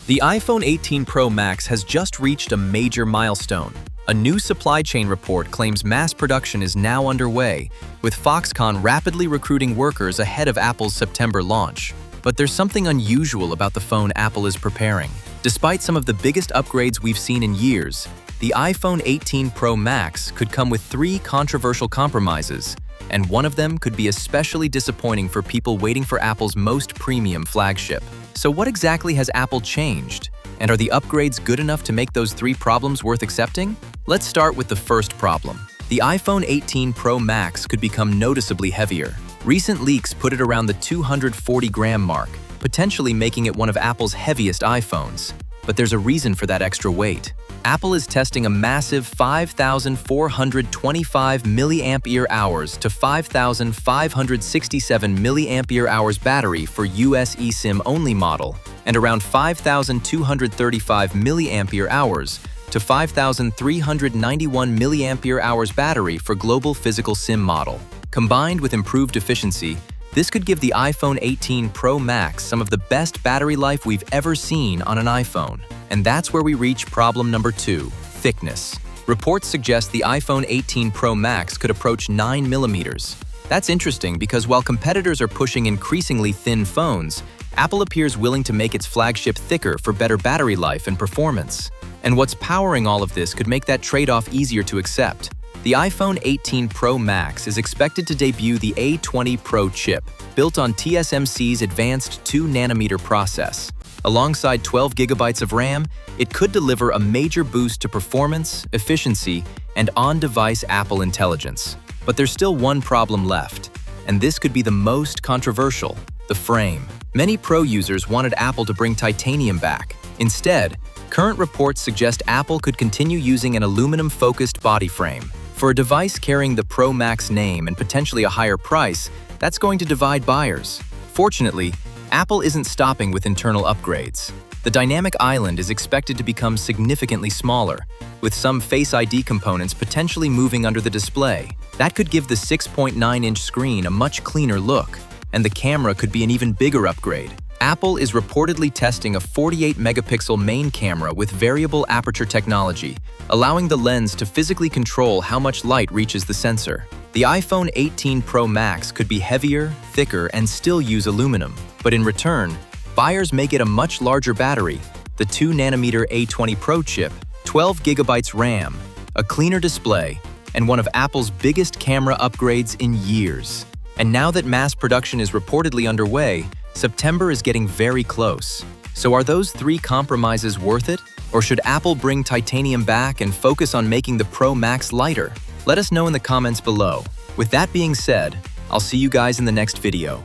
The iPhone 18 Pro Max has just reached a major milestone. A new supply chain report claims mass production is now underway, with Foxconn rapidly recruiting workers ahead of Apple's September launch. But there's something unusual about the phone Apple is preparing. Despite some of the biggest upgrades we've seen in years, the iPhone 18 Pro Max could come with 3 controversial compromises, and one of them could be especially disappointing for people waiting for Apple's most premium flagship. So what exactly has Apple changed? And are the upgrades good enough to make those 3 problems worth accepting? Let's start with the first problem. The iPhone 18 Pro Max could become noticeably heavier. Recent leaks put it around the 240-gram mark, potentially making it one of Apple's heaviest iPhones. But there's a reason for that extra weight. Apple is testing a massive 5,425 mAh to 5,567 mAh battery for US eSIM only model, and around 5,235 mAh to 5,391 mAh battery for global physical SIM model. Combined with improved efficiency, this could give the iPhone 18 Pro Max some of the best battery life we've ever seen on an iPhone. And that's where we reach problem number 2, thickness. Reports suggest the iPhone 18 Pro Max could approach 9 millimeters. That's interesting because while competitors are pushing increasingly thin phones, Apple appears willing to make its flagship thicker for better battery life and performance. And what's powering all of this could make that trade-off easier to accept. The iPhone 18 Pro Max is expected to debut the A20 Pro chip, built on TSMC's advanced 2-nanometer process. Alongside 12 gigabytes of RAM, it could deliver a major boost to performance, efficiency, and on-device Apple intelligence. But there's still one problem left, and this could be the most controversial: the frame. Many Pro users wanted Apple to bring titanium back. Instead, current reports suggest Apple could continue using an aluminum-focused body frame. For a device carrying the Pro Max name and potentially a higher price, that's going to divide buyers. Fortunately, Apple isn't stopping with internal upgrades. The dynamic island is expected to become significantly smaller, with some Face ID components potentially moving under the display. That could give the 6.9-inch screen a much cleaner look, and the camera could be an even bigger upgrade. Apple is reportedly testing a 48-megapixel main camera with variable aperture technology, allowing the lens to physically control how much light reaches the sensor. The iPhone 18 Pro Max could be heavier, thicker, and still use aluminum. But in return, buyers may get a much larger battery, the 2-nanometer A20 Pro chip, 12 gigabytes RAM, a cleaner display, and one of Apple's biggest camera upgrades in years. And now that mass production is reportedly underway, September is getting very close. So are those 3 compromises worth it? Or should Apple bring titanium back and focus on making the Pro Max lighter? Let us know in the comments below. With that being said, I'll see you guys in the next video.